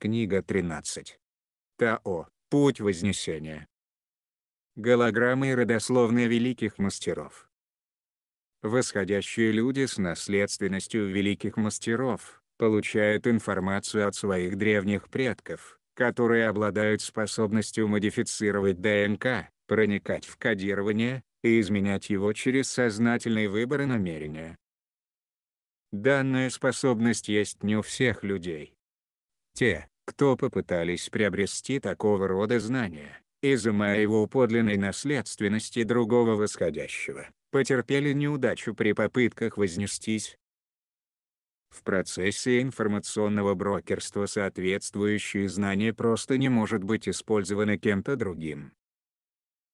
Книга 13. Тао. Путь Вознесения. Голограммы и родословные великих мастеров. Восходящие люди с наследственностью великих мастеров получают информацию от своих древних предков, которые обладают способностью модифицировать ДНК, проникать в кодирование и изменять его через сознательный выбор и намерения. Данная способность есть не у всех людей. Те, кто попытались приобрести такого рода знания, изымая его у подлинной наследственности другого восходящего, потерпели неудачу при попытках вознестись. В процессе информационного брокерства соответствующие знания просто не может быть использованы кем-то другим.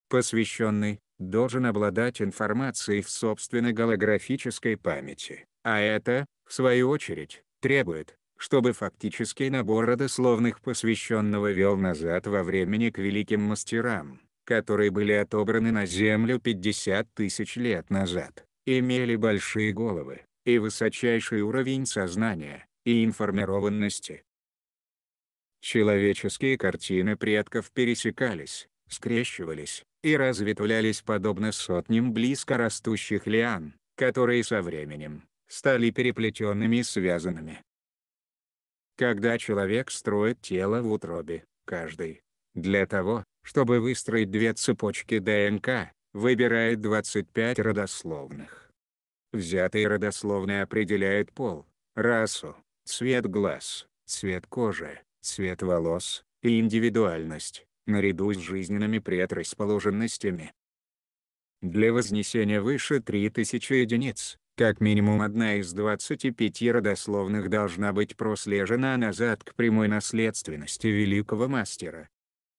Посвященный должен обладать информацией в собственной голографической памяти, а это, в свою очередь, требует, чтобы фактический набор родословных посвященного вел назад во времени к великим мастерам, которые были отобраны на Землю 50 тысяч лет назад, имели большие головы и высочайший уровень сознания и информированности. Человеческие картины предков пересекались, скрещивались и разветвлялись подобно сотням близко растущих лиан, которые со временем стали переплетенными и связанными. Когда человек строит тело в утробе, каждый, для того, чтобы выстроить две цепочки ДНК, выбирает 25 родословных. Взятые родословные определяют пол, расу, цвет глаз, цвет кожи, цвет волос и индивидуальность, наряду с жизненными предрасположенностями. Для вознесения выше 3000 единиц, как минимум одна из 25 родословных должна быть прослежена назад к прямой наследственности великого мастера.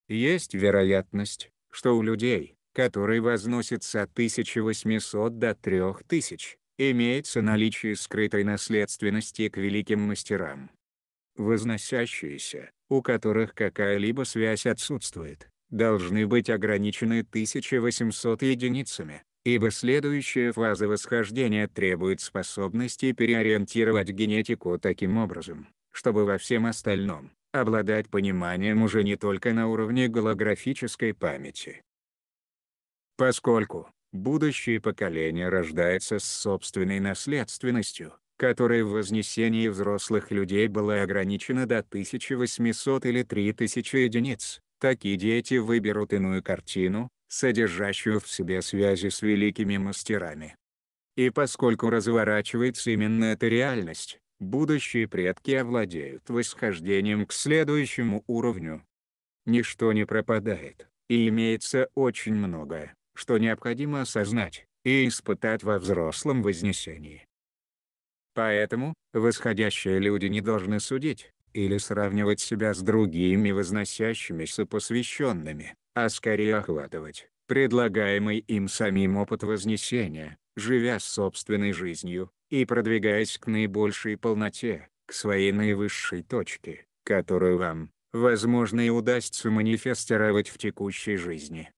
Есть вероятность, что у людей, которые возносятся от 1800 до 3000, имеется наличие скрытой наследственности к великим мастерам. Возносящиеся, у которых какая-либо связь отсутствует, должны быть ограничены 1800 единицами, ибо следующая фаза восхождения требует способности переориентировать генетику таким образом, чтобы во всем остальном обладать пониманием уже не только на уровне голографической памяти. Поскольку будущее поколение рождается с собственной наследственностью, которая в вознесении взрослых людей была ограничена до 1800 или 3000 единиц, такие дети выберут иную картину, содержащую в себе связи с великими мастерами. И поскольку разворачивается именно эта реальность, будущие предки овладеют восхождением к следующему уровню. Ничто не пропадает, и имеется очень многое, что необходимо осознать и испытать во взрослом вознесении. Поэтому, восходящие люди не должны судить или сравнивать себя с другими возносящимися посвященными, а скорее охватывать предлагаемый им самим опыт вознесения, живя собственной жизнью и продвигаясь к наибольшей полноте, к своей наивысшей точке, которую вам, возможно, и удастся манифестировать в текущей жизни.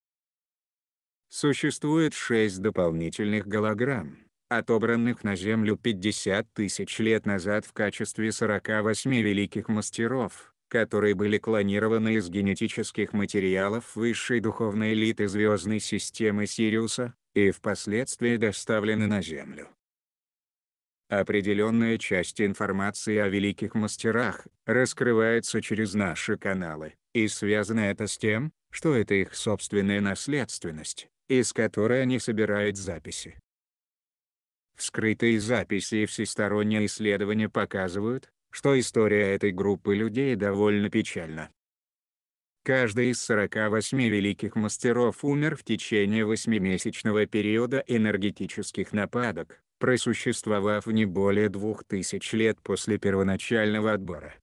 Существует 6 дополнительных голограмм, отобранных на Землю 50 тысяч лет назад в качестве 48 великих мастеров, которые были клонированы из генетических материалов высшей духовной элиты звездной системы Сириуса, и впоследствии доставлены на Землю. Определенная часть информации о великих мастерах раскрывается через наши каналы, и связано это с тем, что это их собственная наследственность, из которой они собирают записи. Вскрытые записи и всесторонние исследования показывают, что история этой группы людей довольно печальна. Каждый из 48 великих мастеров умер в течение 8-месячного периода энергетических нападок, просуществовав не более 2000 лет после первоначального отбора.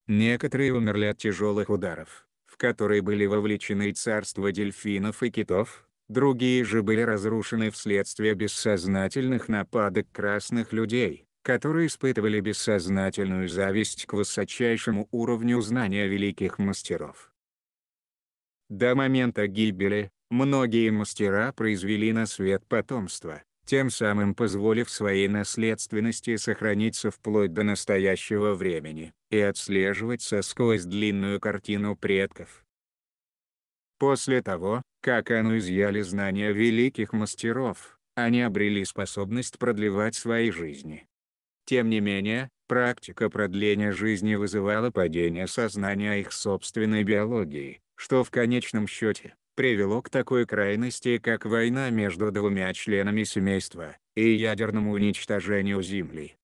Некоторые умерли от тяжелых ударов, в которые были вовлечены царства дельфинов и китов. Другие же были разрушены вследствие бессознательных нападок красных людей, которые испытывали бессознательную зависть к высочайшему уровню знания великих мастеров. До момента гибели, многие мастера произвели на свет потомство, тем самым позволив своей наследственности сохраниться вплоть до настоящего времени и отслеживаться сквозь длинную картину предков. После того, как Ану изъяли знания великих мастеров, они обрели способность продлевать свои жизни. Тем не менее, практика продления жизни вызывала падение сознания о их собственной биологии, что в конечном счете привело к такой крайности, как война между двумя членами семейства и ядерному уничтожению Земли.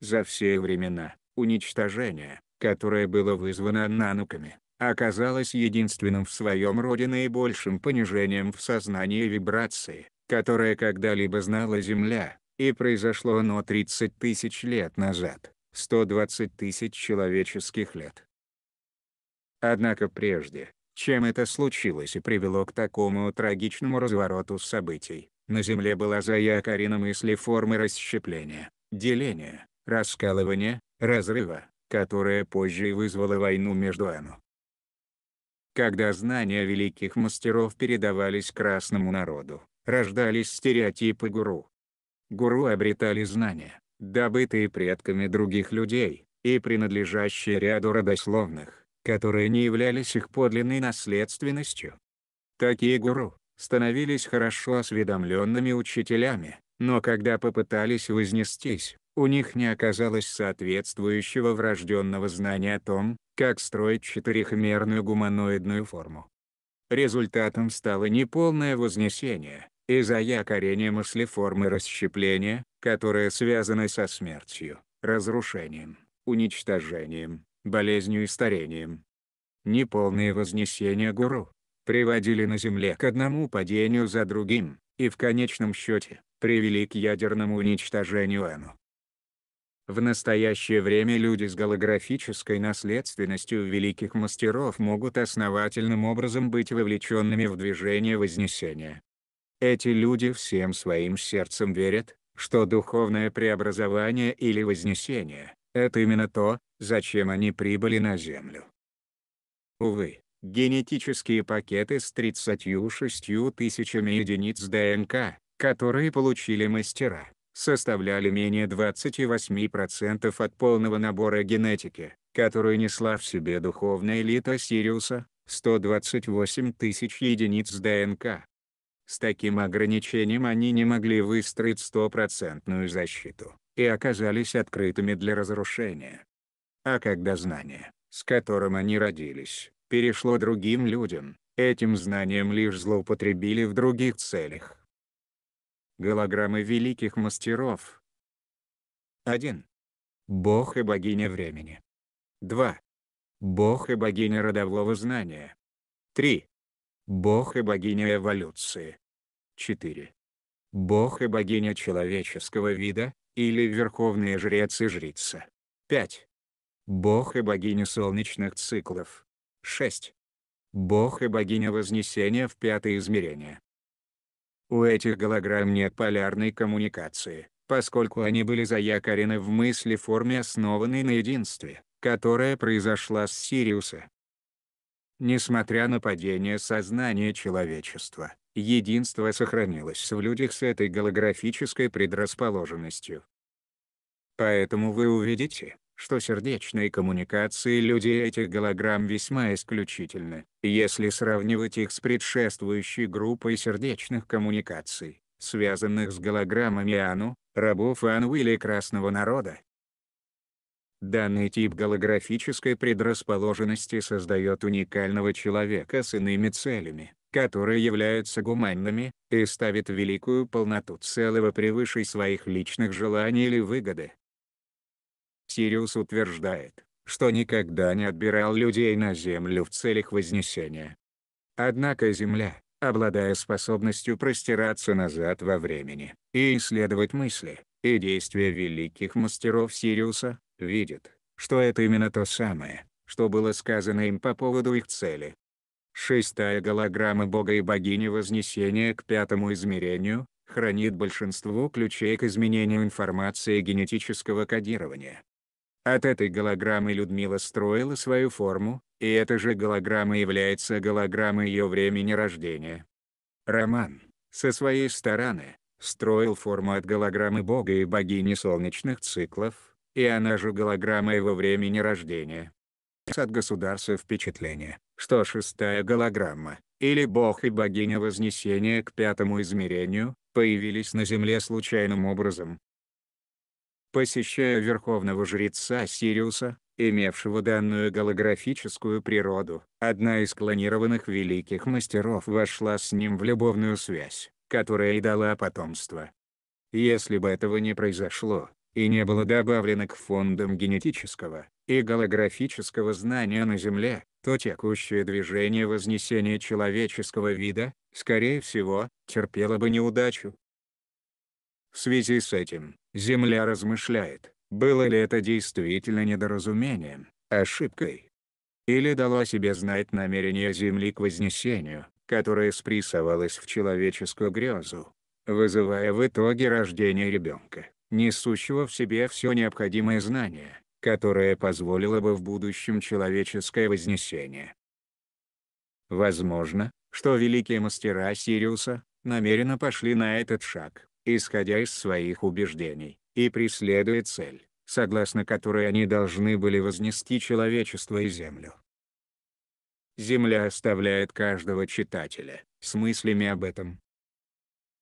За все времена, уничтожение, которое было вызвано нануками, оказалось единственным в своем роде наибольшим понижением в сознании вибрации, которое когда-либо знала Земля, и произошло оно 30 тысяч лет назад, 120 тысяч человеческих лет. Однако прежде, чем это случилось и привело к такому трагичному развороту событий, на Земле была заякорена мысль формы расщепления, деления, раскалывания, разрыва, которая позже и вызвала войну между Ану. Когда знания великих мастеров передавались красному народу, рождались стереотипы гуру. Гуру обретали знания, добытые предками других людей, и принадлежащие ряду родословных, которые не являлись их подлинной наследственностью. Такие гуру становились хорошо осведомленными учителями, но когда попытались вознестись, у них не оказалось соответствующего врожденного знания о том, как строить четырехмерную гуманоидную форму. Результатом стало неполное вознесение и заякорение мыслеформы расщепления, которая связана со смертью, разрушением, уничтожением, болезнью и старением. Неполные вознесения гуру приводили на Земле к одному падению за другим, и в конечном счете, привели к ядерному уничтожению Ану. В настоящее время люди с голографической наследственностью великих мастеров могут основательным образом быть вовлеченными в движение Вознесения. Эти люди всем своим сердцем верят, что духовное преобразование или Вознесение – это именно то, зачем они прибыли на Землю. Увы, генетические пакеты с 36 тысячами единиц ДНК, которые получили мастера, составляли менее 28% от полного набора генетики, которую несла в себе духовная элита Сириуса, 128 тысяч единиц ДНК. С таким ограничением они не могли выстроить стопроцентную защиту, и оказались открытыми для разрушения. А когда знание, с которым они родились, перешло другим людям, этим знанием лишь злоупотребили в других целях. Голограммы великих мастеров. 1. Бог и богиня времени. 2. Бог и богиня родового знания. 3. Бог и богиня эволюции. 4. Бог и богиня человеческого вида, или верховный жрец и жрица. 5. Бог и богиня солнечных циклов. 6. Бог и богиня вознесения в пятое измерение. У этих голограмм нет полярной коммуникации, поскольку они были заякорены в мысли-форме, основанной на единстве, которая произошла с Сириуса. Несмотря на падение сознания человечества, единство сохранилось в людях с этой голографической предрасположенностью. Поэтому вы увидите, что сердечные коммуникации людей этих голограмм весьма исключительны, если сравнивать их с предшествующей группой сердечных коммуникаций, связанных с голограммами Ану, рабов Ану или Красного народа. Данный тип голографической предрасположенности создает уникального человека с иными целями, которые являются гуманными, и ставит великую полноту целого превыше своих личных желаний или выгоды. Сириус утверждает, что никогда не отбирал людей на Землю в целях Вознесения. Однако Земля, обладая способностью простираться назад во времени и исследовать мысли и действия великих мастеров Сириуса, видит, что это именно то самое, что было сказано им по поводу их цели. Шестая голограмма Бога и богини Вознесения к пятому измерению хранит большинство ключей к изменению информации генетического кодирования. От этой голограммы Людмила строила свою форму, и эта же голограмма является голограммой ее времени рождения. Роман, со своей стороны, строил форму от голограммы бога и богини солнечных циклов, и она же голограмма его времени рождения. От государства впечатление, что шестая голограмма, или бог и богиня Вознесения к пятому измерению, появились на Земле случайным образом. Посещая верховного жреца Сириуса, имевшего данную голографическую природу, одна из клонированных великих мастеров вошла с ним в любовную связь, которая и дала потомство. Если бы этого не произошло, и не было добавлено к фондам генетического и голографического знания на Земле, то текущее движение вознесения человеческого вида, скорее всего, терпело бы неудачу. В связи с этим, Земля размышляет, было ли это действительно недоразумением, ошибкой. Или дало о себе знать намерение Земли к вознесению, которое спрессовалось в человеческую грезу, вызывая в итоге рождение ребенка, несущего в себе все необходимое знание, которое позволило бы в будущем человеческое вознесение. Возможно, что великие мастера Сириуса намеренно пошли на этот шаг, исходя из своих убеждений, и преследуя цель, согласно которой они должны были вознести человечество и Землю. Земля оставляет каждого читателя с мыслями об этом.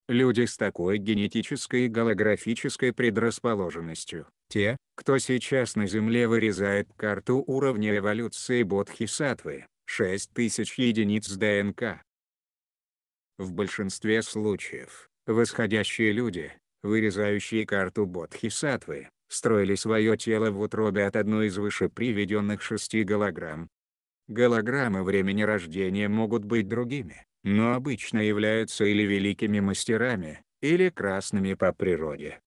Люди с такой генетической и голографической предрасположенностью, те, кто сейчас на Земле вырезает карту уровня эволюции Бодхисаттвы, 6000 единиц ДНК. В большинстве случаев, восходящие люди, вырезающие карту Бодхисаттвы, строили свое тело в утробе от одной из выше приведенных 6 голограмм. Голограммы времени рождения могут быть другими, но обычно являются или великими мастерами, или красными по природе.